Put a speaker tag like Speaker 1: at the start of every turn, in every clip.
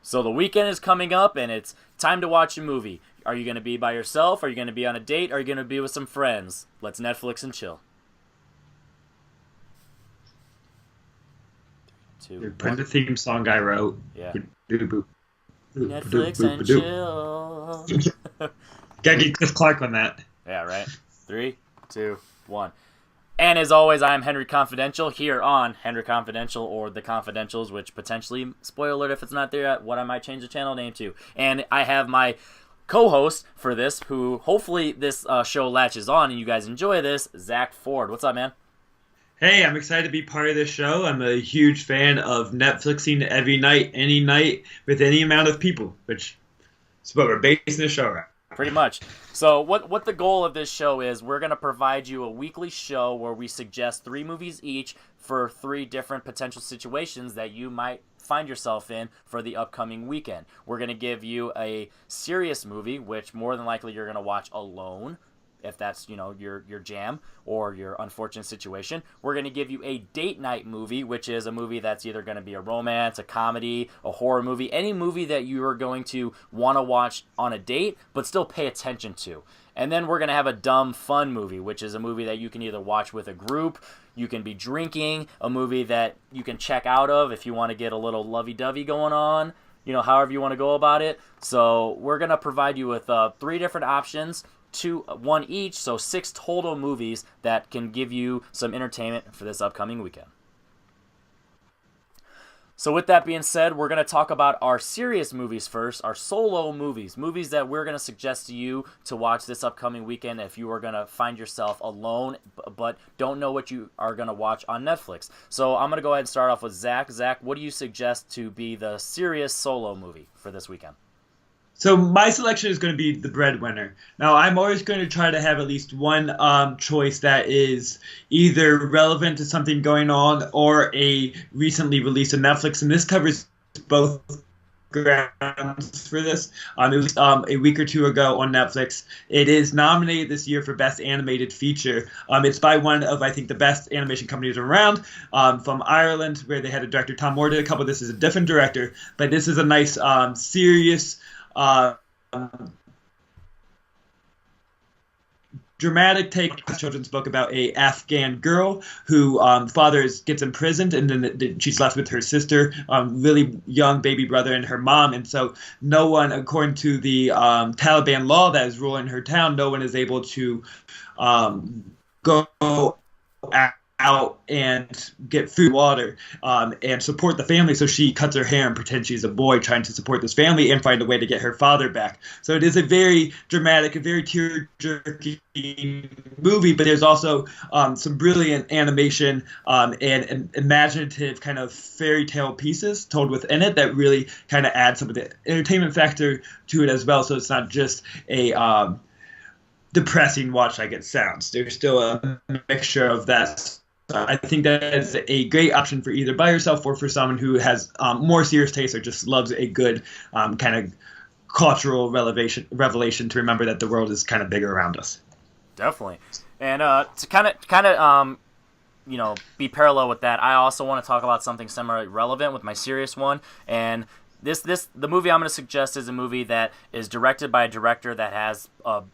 Speaker 1: So the weekend is coming up and it's time to watch a movie. Are you going to be by yourself? Are you going to be on a date? Are you going to be with some friends? Let's Netflix and chill.
Speaker 2: Put the theme song I wrote.
Speaker 1: Yeah.
Speaker 2: Netflix
Speaker 1: and chill.
Speaker 2: Gotta get Chris Clark on that.
Speaker 1: Yeah, right? 3, 2, 1. And as always, I am Henry Confidential here on Henry Confidential or The Confidentials, which potentially, spoiler alert if it's not there yet, what I might change the channel name to. And I have my co-host for this, who hopefully this show latches on and you guys enjoy this, Zack Ford. What's up, man?
Speaker 2: Hey, I'm excited to be part of this show. I'm a huge fan of Netflixing every night, any night, with any amount of people, which is what we're basing the show around.
Speaker 1: Pretty much. So what the goal of this show is, we're going to provide you a weekly show where we suggest 3 movies each for 3 different potential situations that you might find yourself in for the upcoming weekend. We're going to give you a serious movie, which more than likely you're going to watch alone, if that's, your jam or your unfortunate situation. We're going to give you a date night movie, which is a movie that's either going to be a romance, a comedy, a horror movie, any movie that you are going to want to watch on a date but still pay attention to. And then we're going to have a dumb fun movie, which is a movie that you can either watch with a group, you can be drinking, a movie that you can check out of if you want to get a little lovey-dovey going on, however you want to go about it. So we're going to provide you with 3 different options, 1 each, so 6 total movies that can give you some entertainment for this upcoming weekend. So with that being said, we're going to talk about our serious movies first, our solo movies that we're going to suggest to you to watch this upcoming weekend if you are going to find yourself alone but don't know what you are going to watch on Netflix. So I'm going to go ahead and start off with Zach. Zach, what do you suggest to be the serious solo movie for this weekend?
Speaker 2: So my selection is going to be The Breadwinner. Now, I'm always going to try to have at least one choice that is either relevant to something going on or a recently released on Netflix, and this covers both grounds for this. It was a week or 2 ago on Netflix. It is nominated this year for Best Animated Feature. It's by one of, I think, the best animation companies around, from Ireland, where they had a director, Tom Moore, did a couple. This is a different director, but this is a nice, serious, dramatic take on a children's book about a Afghan girl who father gets imprisoned, and then she's left with her sister, really young baby brother, and her mom. And so no one, according to the Taliban law that is ruling her town, no one is able to go out and get food, water, and support the family. So she cuts her hair and pretends she's a boy trying to support this family and find a way to get her father back. So it is a very dramatic, a very tear-jerking movie, but there's also some brilliant animation and imaginative kind of fairy tale pieces told within it that really kind of add some of the entertainment factor to it as well. So it's not just a depressing watch like it sounds. There's still a mixture of that. I think that is a great option for either by yourself or for someone who has more serious taste or just loves a good kind of cultural revelation to remember that the world is kind of bigger around us.
Speaker 1: Definitely. And to kind of be parallel with that, I also want to talk about something similarly relevant with my serious one. And the movie I'm going to suggest is a movie that is directed by a director that has a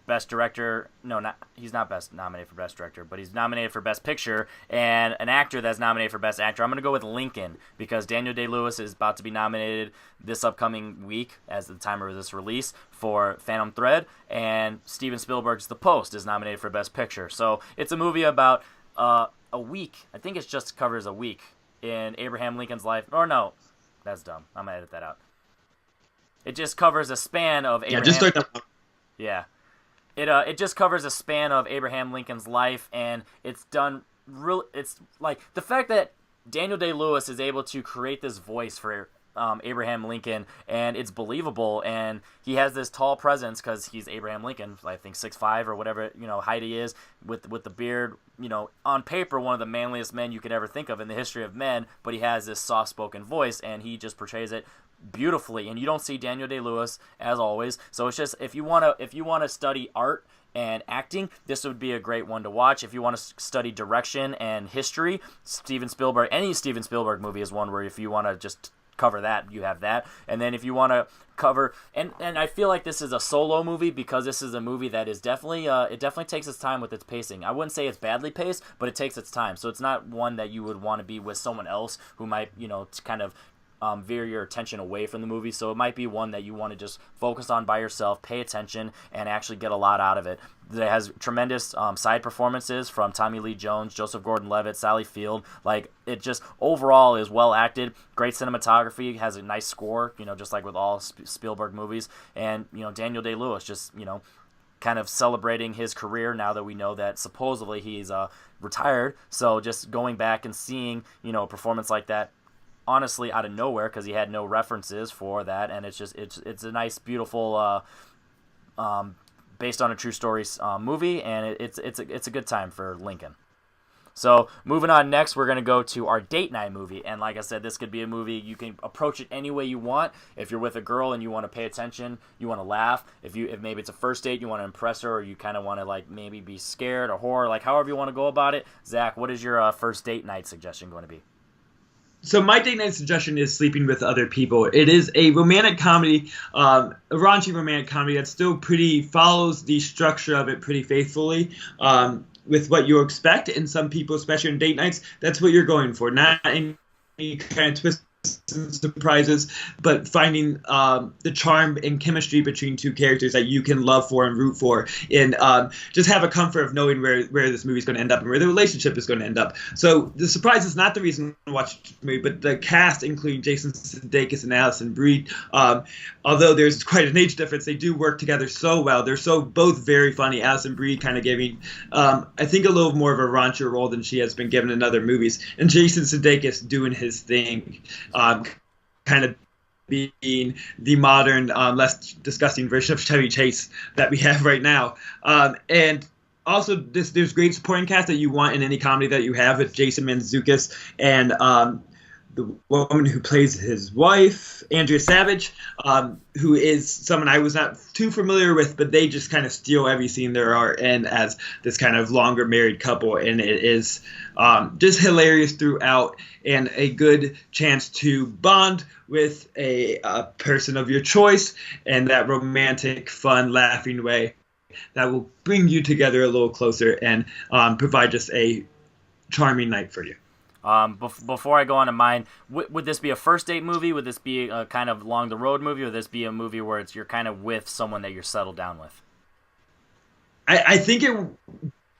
Speaker 1: best director. No, he's not nominated for best director, but he's nominated for best picture, and an actor that's nominated for best actor. I'm going to go with Lincoln because Daniel Day-Lewis is about to be nominated this upcoming week, as the time of this release, for Phantom Thread, and Steven Spielberg's The Post is nominated for best picture. So it's a movie about a week. I think it just covers a week in Abraham Lincoln's life. Or no. That's dumb. I'm going to edit that out. It just covers a span of Abraham...
Speaker 2: Yeah, just start that.
Speaker 1: Yeah. It just covers a span of Abraham Lincoln's life, and it's done real... It's like the fact that Daniel Day-Lewis is able to create this voice for Abraham Lincoln, and it's believable, and he has this tall presence because he's Abraham Lincoln, I think 6'5" or whatever height he is, with the beard, on paper one of the manliest men you could ever think of in the history of men, but he has this soft-spoken voice, and he just portrays it beautifully, and you don't see Daniel Day-Lewis as always. So it's just, if you want to study art and acting, this would be a great one to watch. If you want to study direction and history, Steven Spielberg, any Steven Spielberg movie is one where if you want to just cover that, you have that. And then if you want to cover, and I feel like this is a solo movie because this is a movie that is definitely it definitely takes its time with its pacing. I wouldn't say it's badly paced, but it takes its time. So it's not one that you would want to be with someone else who might, kind of veer your attention away from the movie. So it might be one that you want to just focus on by yourself, pay attention, and actually get a lot out of it. It has tremendous side performances from Tommy Lee Jones, Joseph Gordon-Levitt, Sally Field. Like, it just overall is well acted, great cinematography, has a nice score, just like with all Spielberg movies. And, Daniel Day-Lewis just, kind of celebrating his career now that we know that supposedly he's retired. So just going back and seeing, a performance like that, honestly out of nowhere, because he had no references for that, and it's a nice, beautiful, based on a true story movie, and it's a good time for Lincoln. So moving on, next we're going to go to our date night movie. And like I said, this could be a movie, you can approach it any way you want. If you're with a girl and you want to pay attention, you want to laugh, if maybe it's a first date, you want to impress her, or you kind of want to like maybe be scared or horror, like however you want to go about it. Zach, what is your first date night suggestion going to be?
Speaker 2: So my date night suggestion is Sleeping with Other People. It is a romantic comedy, a raunchy romantic comedy that still follows the structure of it pretty faithfully, with what you expect. And some people, especially on date nights, that's what you're going for. Not any kind of twists and surprises, but finding the charm and chemistry between two characters that you can love for and root for, and just have a comfort of knowing where this movie is going to end up and where the relationship is going to end up. So the surprise is not the reason to watch the movie, but the cast, including Jason Sudeikis and Alison Brie, although there's quite an age difference, they do work together so well. They're both very funny. Alison Brie kind of giving, I think, a little more of a raunchier role than she has been given in other movies, and Jason Sudeikis doing his thing. Kind of being the modern, less disgusting version of Chevy Chase that we have right now. And also, there's great supporting cast that you want in any comedy that you have, with Jason Mantzoukas and the woman who plays his wife, Andrea Savage, who is someone I was not too familiar with, but they just kind of steal every scene there are in as this kind of longer married couple, and it is just hilarious throughout, and a good chance to bond with a person of your choice in that romantic, fun, laughing way that will bring you together a little closer and provide just a charming night for you.
Speaker 1: Before I go on to mine, would this be a first date movie? Would this be a kind of along the road movie? Or would this be a movie where you're kind of with someone that you're settled down with?
Speaker 2: I think it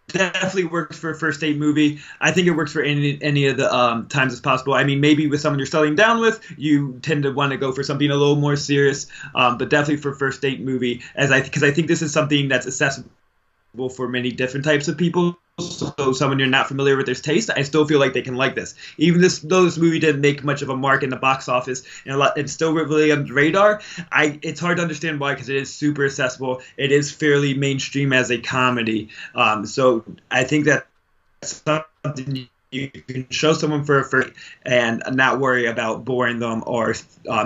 Speaker 2: definitely works for a first date movie. I think it works for any of the times as possible. I mean, maybe with someone you're settling down with, you tend to want to go for something a little more serious, but definitely for first date movie, because I think this is something that's accessible for many different types of people. So someone you're not familiar with their taste, I still feel like they can like this. Even though this movie didn't make much of a mark in the box office, and it's still really on the radar, it's hard to understand why, because it is super accessible. It is fairly mainstream as a comedy. So I think that's something you can show someone for a first and not worry about boring them or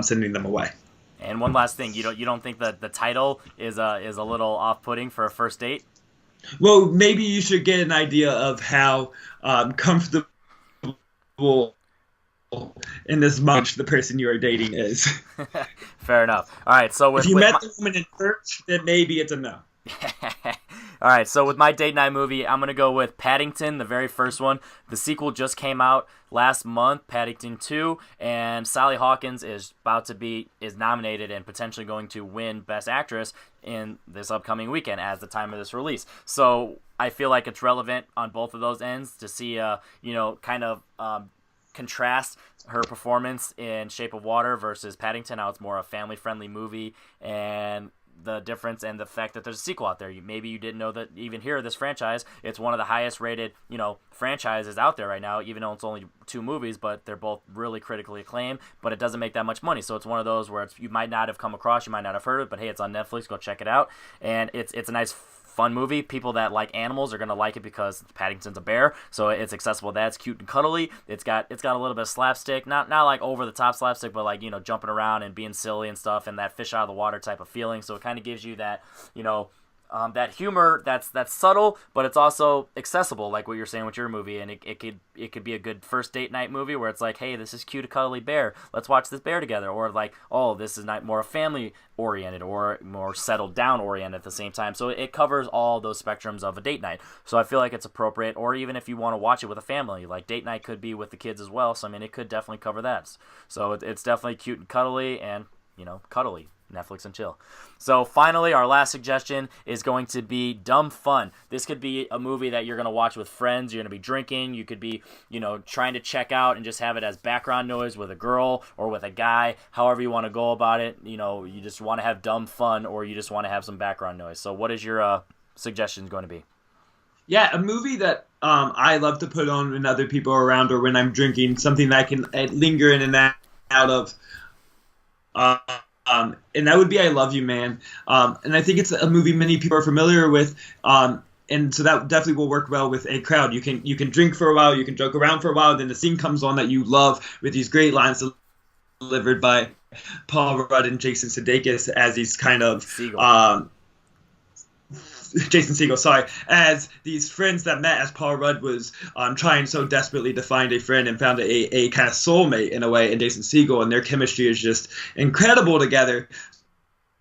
Speaker 2: sending them away.
Speaker 1: And one last thing, you don't think that the title is a little off-putting for a first date?
Speaker 2: Well, maybe you should get an idea of how comfortable in this munch the person you are dating is.
Speaker 1: Fair enough. All right, so
Speaker 2: if you met the woman in church, then maybe it's a no.
Speaker 1: All right, so with my date night movie, I'm going to go with Paddington, the very first one. The sequel just came out last month, Paddington 2, and Sally Hawkins is nominated and potentially going to win Best Actress in this upcoming weekend as the time of this release. So I feel like it's relevant on both of those ends to see, contrast her performance in Shape of Water versus Paddington, how it's more a family-friendly movie, and the difference and the fact that there's a sequel out there. Maybe you didn't know that even here, this franchise, it's one of the highest rated, franchises out there right now, even though it's only 2 movies, but they're both really critically acclaimed, but it doesn't make that much money. So it's one of those where you might not have come across, you might not have heard of it, but hey, it's on Netflix, go check it out. And it's a nice fun movie. People that like animals are gonna like it because Paddington's a bear, so it's accessible. That's cute and cuddly. It's got a little bit of slapstick, not like over the top slapstick, but like jumping around and being silly and stuff, and that fish out of the water type of feeling. So it kind of gives you that that humor that's subtle, but it's also accessible, like what you're saying with your movie, and it could be a good first date night movie where it's like, hey, this is cute, a cuddly bear. Let's watch this bear together, or like, oh, this is not more family oriented or more settled down oriented at the same time. So it covers all those spectrums of a date night. So I feel like it's appropriate, or even if you want to watch it with a family, like date night could be with the kids as well. So I mean, it could definitely cover that. So it's definitely cute and cuddly, and cuddly. Netflix and chill. So finally, our last suggestion is going to be Dumb Fun. This could be a movie that you're going to watch with friends. You're going to be drinking. You could be, trying to check out and just have it as background noise with a girl or with a guy, however you want to go about it. You just want to have dumb fun, or you just want to have some background noise. So what is your suggestion going to be?
Speaker 2: Yeah, a movie that I love to put on when other people are around or when I'm drinking, something that I can linger in and out of. And that would be I Love You, Man. And I think it's a movie many people are familiar with. And so that definitely will work well with a crowd. You can drink for a while, you can joke around for a while, then the scene comes on that you love with these great lines delivered by Paul Rudd and Jason Sudeikis as these kind of Jason Segel, sorry, as these friends that met as Paul Rudd was trying so desperately to find a friend and found a kind of soulmate in a way in Jason Segel, and their chemistry is just incredible together.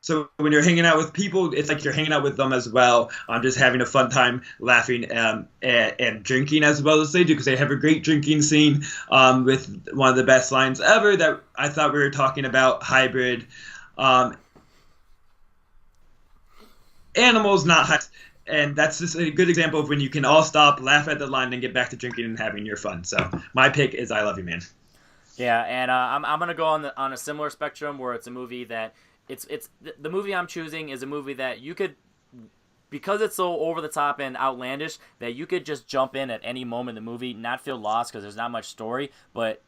Speaker 2: So when you're hanging out with people, it's like you're hanging out with them as well. Just having a fun time, laughing and drinking as well as they do, because they have a great drinking scene with one of the best lines ever that I thought we were talking about, hybrid. Animals, not high. And that's just a good example of when you can all stop, laugh at the line, and get back to drinking and having your fun. So my pick is I Love You, Man.
Speaker 1: Yeah, and I'm gonna go on a similar spectrum where it's a movie that it's the movie I'm choosing is a movie that you could, because it's so over the top and outlandish, that you could just jump in at any moment in the movie, not feel lost because there's not much story, but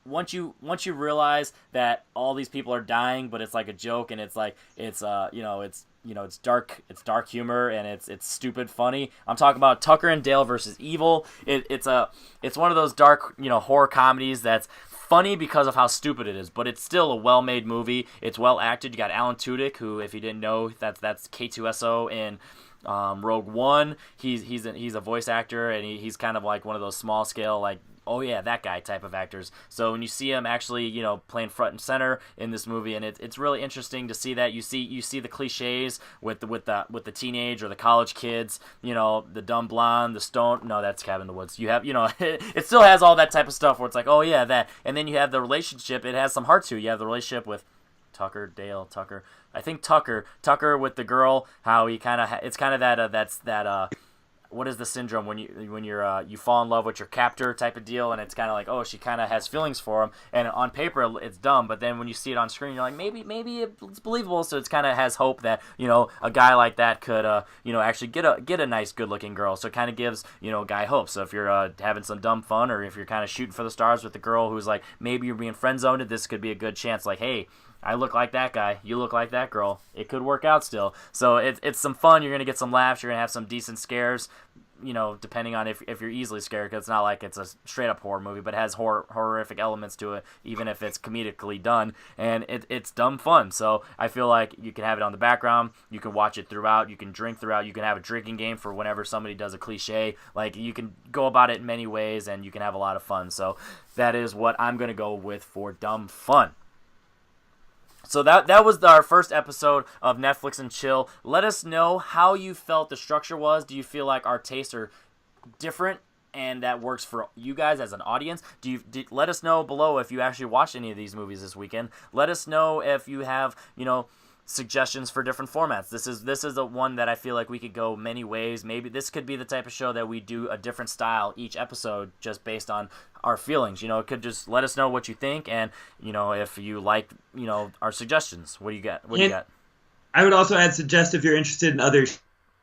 Speaker 1: once you realize that all these people are dying, but it's like a joke, and it's like it's dark humor, and it's stupid funny. I'm talking about Tucker and Dale versus Evil. It's one of those dark horror comedies that's funny because of how stupid it is, but it's still a well-made movie. It's well acted. You got Alan Tudyk, who, if you didn't know, that's K2SO in Rogue One. He's a voice actor, and he's kind of like one of those small scale, like, oh yeah, that guy type of actors. So when you see him actually, playing front and center in this movie, and it's really interesting to see that you see the cliches with the teenage or the college kids, the dumb blonde, the stone. No, that's Cabin in the Woods. You have, it still has all that type of stuff where it's like, oh yeah, that, and then you have the relationship. It has some heart to it. You have the relationship with Tucker. I think Tucker with the girl. How he kind of it's kind of that what is the syndrome when you fall in love with your captor type of deal, and it's kind of like, oh, she kind of has feelings for him, and on paper it's dumb, but then when you see it on screen, you're like, maybe it's believable. So it's kind of has hope that a guy like that could actually get a nice good looking girl. So it kind of gives a guy hope. So if you're having some dumb fun, or if you're kind of shooting for the stars with the girl who's like, maybe you're being friend zoned, this could be a good chance. Like, hey, I look like that guy, you look like that girl. It could work out still. So it's some fun. You're going to get some laughs. You're going to have some decent scares, depending on if you're easily scared, because it's not like it's a straight-up horror movie, but it has horrific elements to it, even if it's comedically done. And it's dumb fun. So I feel like you can have it on the background. You can watch it throughout. You can drink throughout. You can have a drinking game for whenever somebody does a cliche. Like, you can go about it in many ways, and you can have a lot of fun. So that is what I'm going to go with for dumb fun. So that was our first episode of Netflix and Chill. Let us know how you felt the structure was. Do you feel like our tastes are different and that works for you guys as an audience? Let us know below if you actually watched any of these movies this weekend. Let us know if you have, suggestions for different formats. This is the one that I feel like we could go many ways. Maybe this could be the type of show that we do a different style each episode just based on our feelings. It could just let us know what you think, and if you like our suggestions. What do you got?
Speaker 2: I would also add, suggest if you're interested in other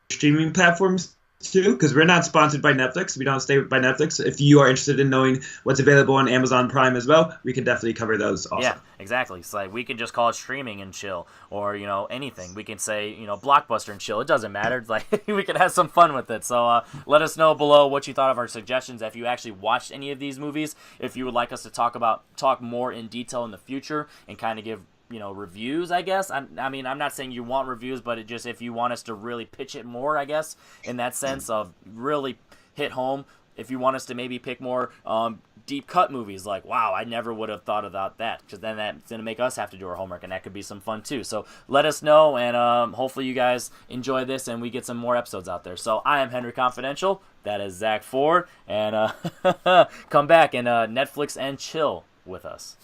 Speaker 2: streaming platforms too, because we're not sponsored by Netflix. We don't stay by Netflix. If you are interested in knowing what's available on Amazon Prime as well, we can definitely cover those also.
Speaker 1: Yeah, exactly. It's like we can just call it streaming and chill, or anything. We can say Blockbuster and chill. It doesn't matter. It's like we can have some fun with it. So let us know below what you thought of our suggestions. If you actually watched any of these movies, if you would like us to talk more in detail in the future and kind of give reviews, I guess. I mean, I'm not saying you want reviews, but it just if you want us to really pitch it more, I guess, in that sense of really hit home. If you want us to maybe pick more deep cut movies, like, wow, I never would have thought about that, because then that's going to make us have to do our homework, and that could be some fun too. So let us know, and hopefully you guys enjoy this and we get some more episodes out there. So I am Henry Confidential. That is Zack Ford. And come back and Netflix and chill with us.